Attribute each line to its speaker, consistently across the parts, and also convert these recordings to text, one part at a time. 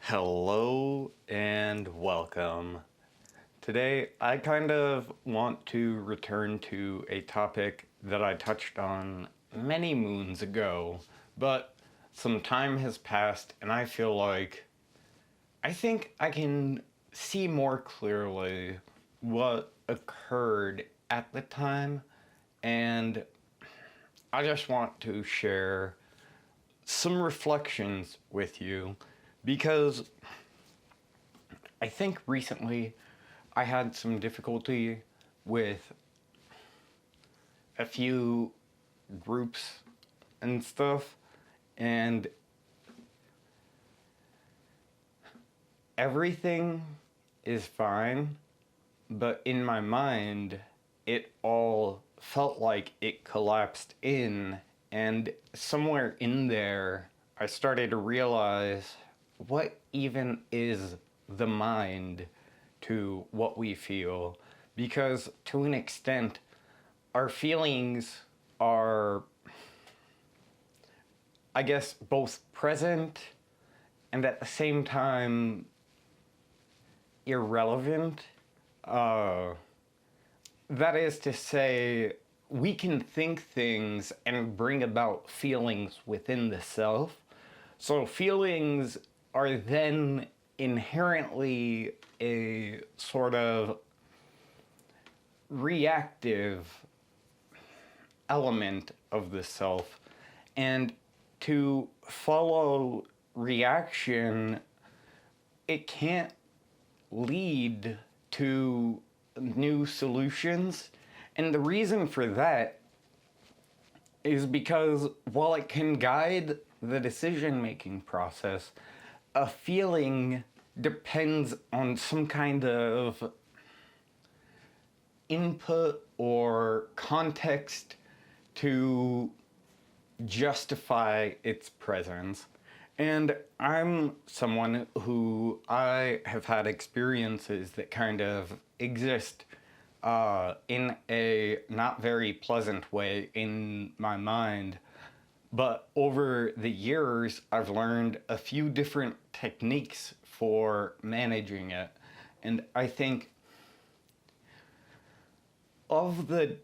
Speaker 1: Hello and welcome. Today, I kind of want to return to a topic that I touched on many moons ago, but some time has passed and I feel like I think I can see more clearly what occurred at the time, and I just want to share some reflections with you because I think recently I had some difficulty with a few groups and stuff, and everything is fine, but in my mind, it all felt like it collapsed in, and somewhere in there, I started to realize what even is the mind to what we feel, because to an extent, our feelings are, I guess, both present and at the same time irrelevant. That is to say, we can think things and bring about feelings within the self. So feelings are then inherently a sort of reactive element of the self. And to follow reaction, it can't lead to new solutions. And the reason for that is because while it can guide the decision-making process, a feeling depends on some kind of input or context to justify its presence. And I'm someone who I have had experiences that kind of exist in a not very pleasant way in my mind. But over the years, I've learned a few different techniques for managing it. And I think of the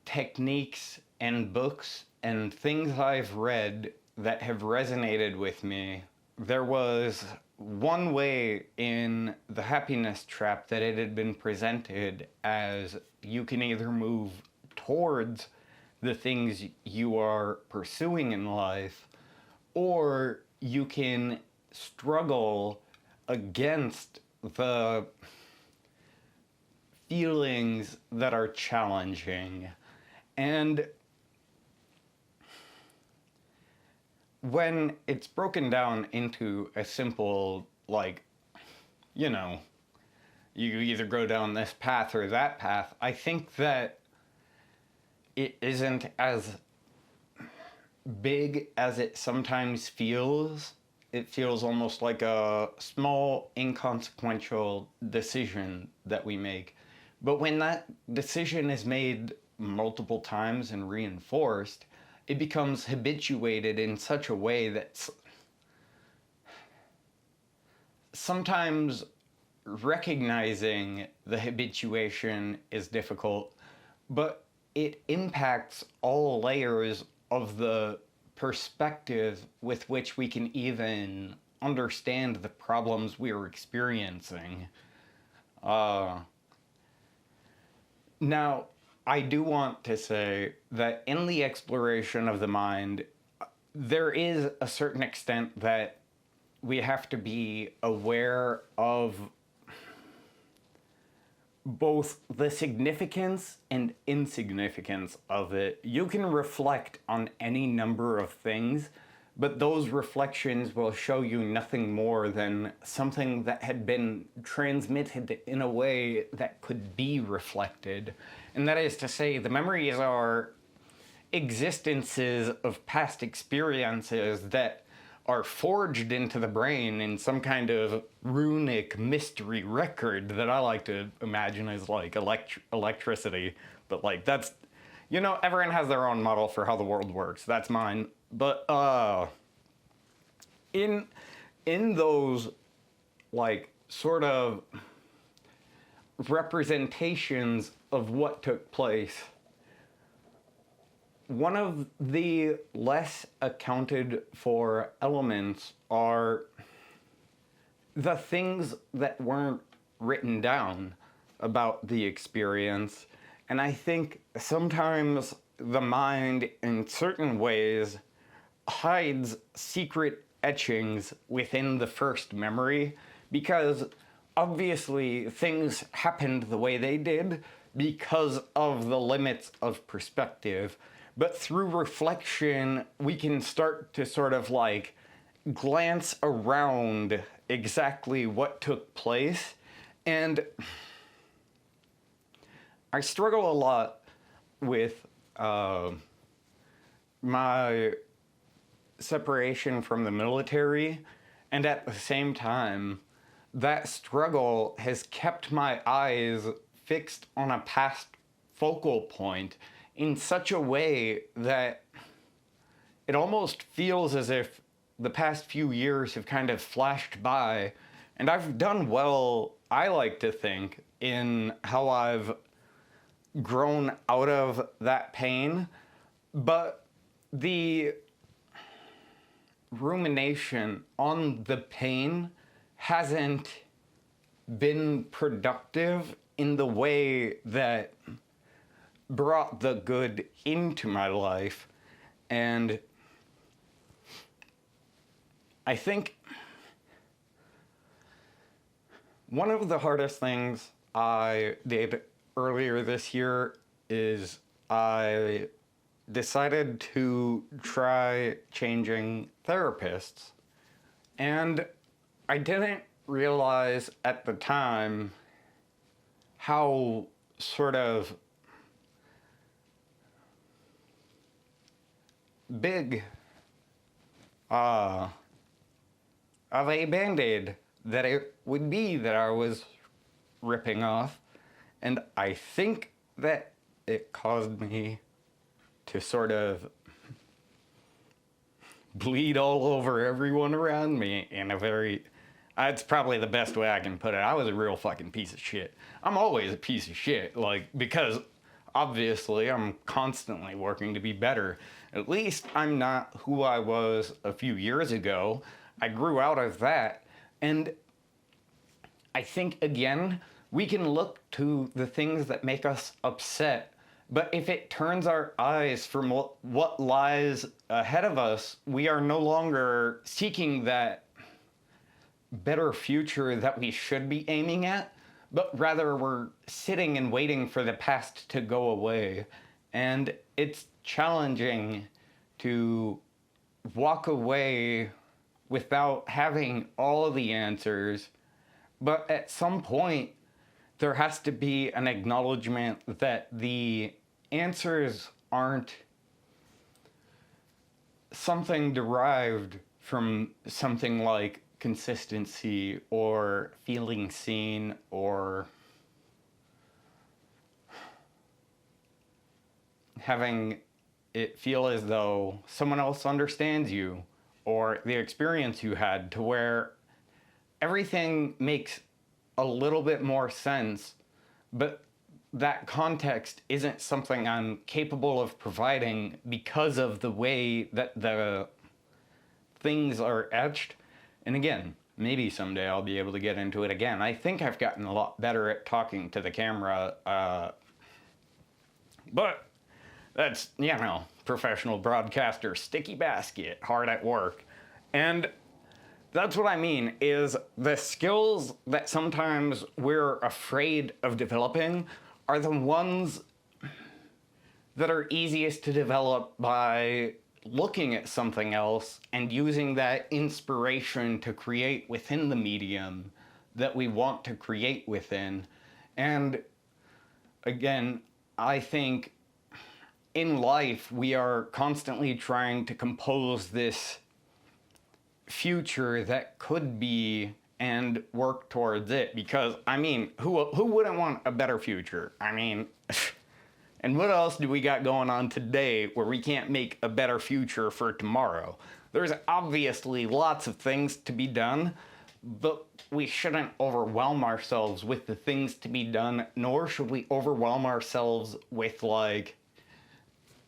Speaker 1: techniques and books and things I've read that have resonated with me, there was one way in The Happiness Trap that it had been presented as you can either move towards the things you are pursuing in life, or you can struggle against the feelings that are challenging. And when it's broken down into a simple, like, you know, you either go down this path or that path, I think that it isn't as big as it sometimes feels. It feels almost like a small, inconsequential decision that we make. But when that decision is made multiple times and reinforced, it becomes habituated in such a way that sometimes recognizing the habituation is difficult, but it impacts all layers of the perspective with which we can even understand the problems we are experiencing. Now, I do want to say that in the exploration of the mind, there is a certain extent that we have to be aware of both the significance and insignificance of it. You can reflect on any number of things, but those reflections will show you nothing more than something that had been transmitted in a way that could be reflected. And that is to say, the memories are existences of past experiences that are forged into the brain in some kind of runic mystery record that I like to imagine as like electricity. But like that's, you know, everyone has their own model for how the world works. That's mine. But in those like, sort of representations of what took place. One of the less accounted for elements are the things that weren't written down about the experience. And I think sometimes the mind, in certain ways, hides secret etchings within the first memory, because obviously things happened the way they did because of the limits of perspective. But through reflection, we can start to sort of like glance around exactly what took place. And I struggle a lot with my separation from the military, and at the same time, that struggle has kept my eyes fixed on a past focal point in such a way that it almost feels as if the past few years have kind of flashed by, and I've done well, I like to think, in how I've grown out of that pain, but the rumination on the pain hasn't been productive in the way that brought the good into my life. And I think one of the hardest things I did earlier this year is I decided to try changing therapists. And I didn't realize at the time how sort of big of a band-aid that it would be that I was ripping off. And I think that it caused me to sort of bleed all over everyone around me in a very... It's probably the best way I can put it. I was a real fucking piece of shit. I'm always a piece of shit, like, because obviously I'm constantly working to be better. At least I'm not who I was a few years ago. I grew out of that, and I think, again, we can look to the things that make us upset, but if it turns our eyes from what lies ahead of us, we are no longer seeking that better future that we should be aiming at, but rather we're sitting and waiting for the past to go away. And it's challenging to walk away without having all the answers, but at some point there has to be an acknowledgement that the answers aren't something derived from something like consistency or feeling seen or having it feel as though someone else understands you or the experience you had, to where everything makes a little bit more sense, but that context isn't something I'm capable of providing because of the way that the things are etched. And again, maybe someday I'll be able to get into it again. I think I've gotten a lot better at talking to the camera, but that's, you know, professional broadcaster, StickyBasket, hard at work. And that's what I mean, is the skills that sometimes we're afraid of developing are the ones that are easiest to develop by looking at something else and using that inspiration to create within the medium that we want to create within. And again, I think in life we are constantly trying to compose this future that could be and work towards it, because I mean, who wouldn't want a better future? I mean, and what else do we got going on today where we can't make a better future for tomorrow? There's obviously lots of things to be done, but we shouldn't overwhelm ourselves with the things to be done, nor should we overwhelm ourselves with, like,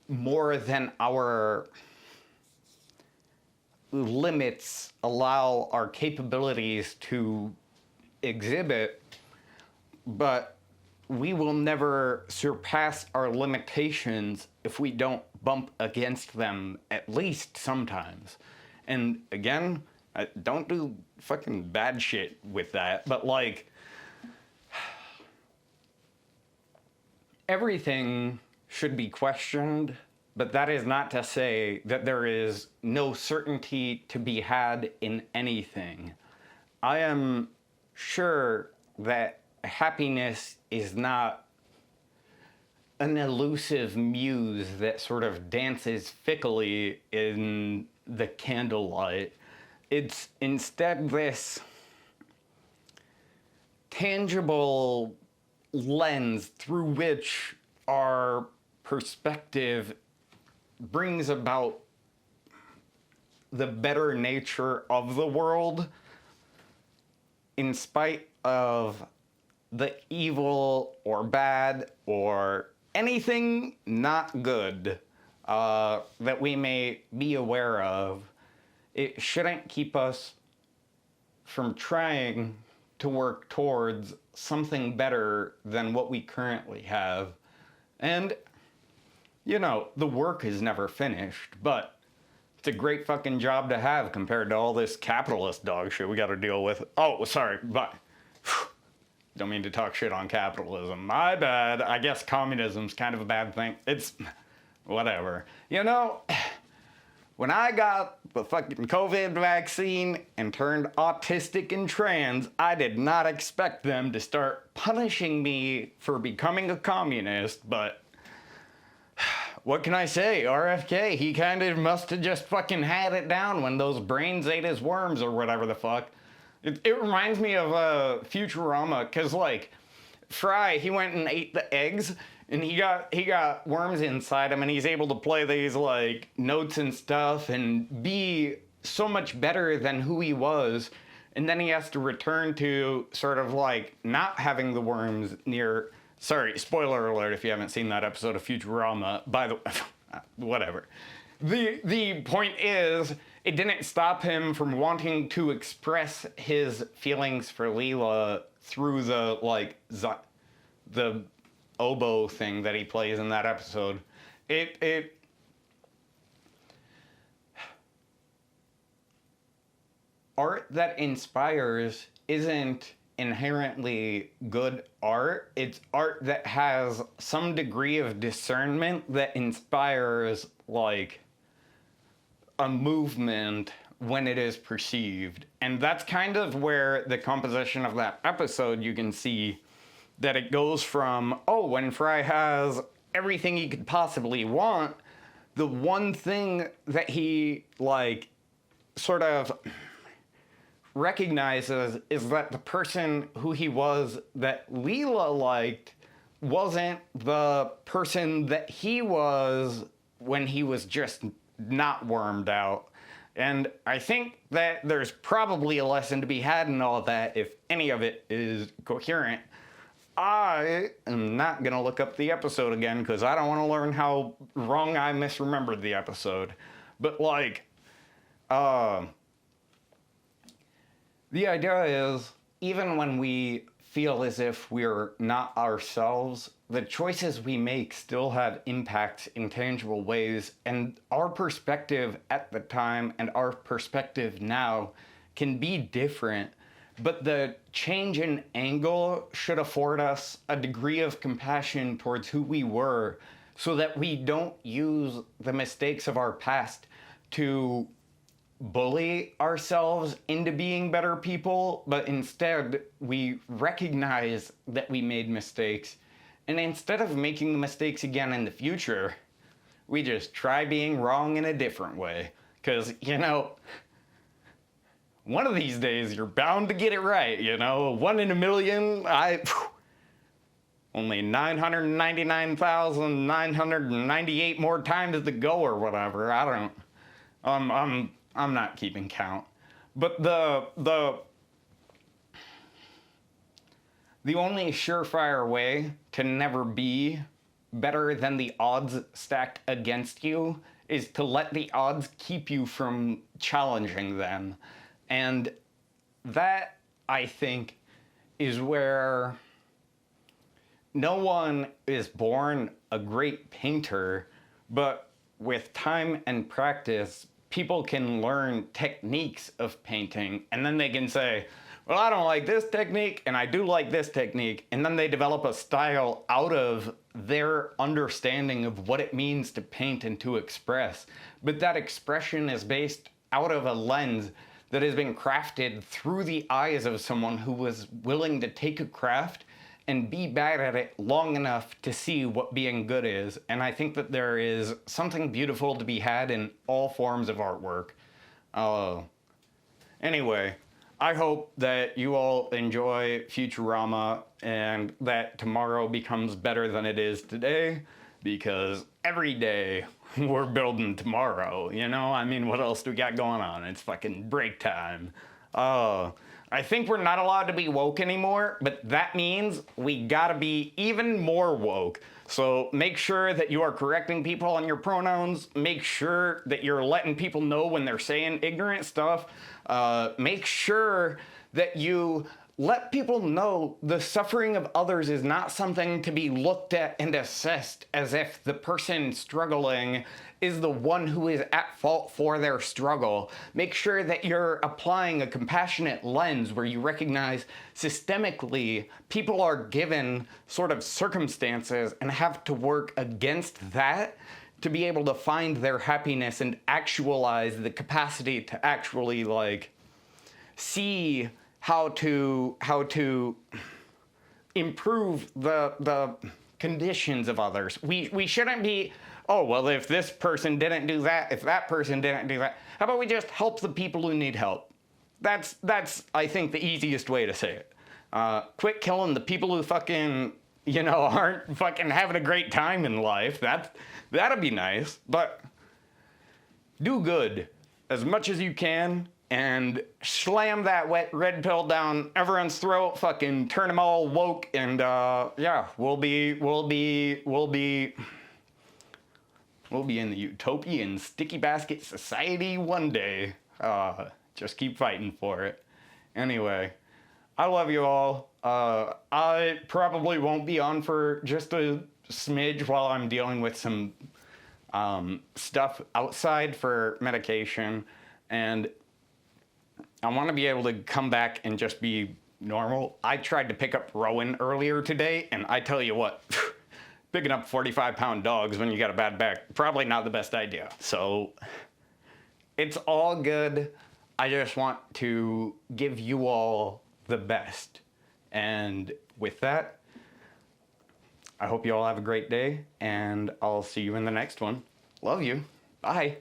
Speaker 1: more than our limits allow our capabilities to exhibit, but we will never surpass our limitations if we don't bump against them at least sometimes. And again, don't do fucking bad shit with that, but like, everything should be questioned, but that is not to say that there is no certainty to be had in anything. I am sure that happiness is not an elusive muse that sort of dances fickly in the candlelight. It's instead this tangible lens through which our perspective brings about the better nature of the world in spite of the evil or bad or anything not good that we may be aware of. It shouldn't keep us from trying to work towards something better than what we currently have. And, you know, the work is never finished, but it's a great fucking job to have compared to all this capitalist dog shit we gotta deal with. Oh, sorry, but don't mean to talk shit on capitalism. My bad. I guess communism's kind of a bad thing. It's whatever. You know, when I got the fucking COVID vaccine and turned autistic and trans, I did not expect them to start punishing me for becoming a communist, but what can I say? RFK, he kind of must have just fucking had it down when those brains ate his worms or whatever the fuck. It reminds me of Futurama, because, like, Fry, he went and ate the eggs, and he got worms inside him, and he's able to play these, like, notes and stuff and be so much better than who he was. And then he has to return to sort of, like, not having the worms near... Sorry, spoiler alert if you haven't seen that episode of Futurama. By the way, whatever. The point is, it didn't stop him from wanting to express his feelings for Leela through the, like, the oboe thing that he plays in that episode. Art that inspires isn't inherently good art. It's art that has some degree of discernment that inspires, like, a movement when it is perceived. And that's kind of where the composition of that episode, you can see that it goes from, oh, when Fry has everything he could possibly want, the one thing that he, like, sort of recognizes is that the person who he was that Leela liked wasn't the person that he was when he was just not wormed out. And I think that there's probably a lesson to be had in all of that if any of it is coherent. I am not gonna look up the episode again because I don't want to learn how wrong I misremembered the episode. But, like, the idea is, even when we feel as if we're not ourselves, the choices we make still have impacts in tangible ways, and our perspective at the time and our perspective now can be different, but the change in angle should afford us a degree of compassion towards who we were so that we don't use the mistakes of our past to bully ourselves into being better people, but instead we recognize that we made mistakes, and instead of making the mistakes again in the future, we just try being wrong in a different way. Because, you know, one of these days you're bound to get it right, you know? 1 in a million, only 999,998 more times to go or whatever. I don't... I'm not keeping count. But the the only surefire way to never be better than the odds stacked against you is to let the odds keep you from challenging them. And that, I think, is where no one is born a great painter, but with time and practice, people can learn techniques of painting, and then they can say, well, I don't like this technique, and I do like this technique, and then they develop a style out of their understanding of what it means to paint and to express. But that expression is based out of a lens that has been crafted through the eyes of someone who was willing to take a craft and be bad at it long enough to see what being good is. And I think that there is something beautiful to be had in all forms of artwork. Anyway, I hope that you all enjoy Futurama and that tomorrow becomes better than it is today, because every day we're building tomorrow, you know? I mean, what else do we got going on? It's fucking break time. I think we're not allowed to be woke anymore, but that means we gotta be even more woke. So make sure that you are correcting people on your pronouns. Make sure that you're letting people know when they're saying ignorant stuff. Make sure that you let people know the suffering of others is not something to be looked at and assessed as if the person struggling is the one who is at fault for their struggle. Make sure that you're applying a compassionate lens where you recognize systemically people are given sort of circumstances and have to work against that to be able to find their happiness and actualize the capacity to actually like see how to improve the conditions of others. We shouldn't be, oh, well, if this person didn't do that, if that person didn't do that, how about we just help the people who need help? That's I think, the easiest way to say it. Quit killing the people who fucking, you know, aren't fucking having a great time in life. That'd be nice, but do good as much as you can and slam that wet red pill down everyone's throat, fucking turn them all woke, and yeah, we'll be in the utopian StickyBasket society one day. Just keep fighting for it. Anyway, I love you all. I probably won't be on for just a smidge while I'm dealing with some stuff outside for medication, and I want to be able to come back and just be normal. I tried to pick up Rowan earlier today, and I tell you what, picking up 45-pound dogs when you got a bad back, probably not the best idea. So it's all good. I just want to give you all the best. And with that, I hope you all have a great day, and I'll see you in the next one. Love you. Bye.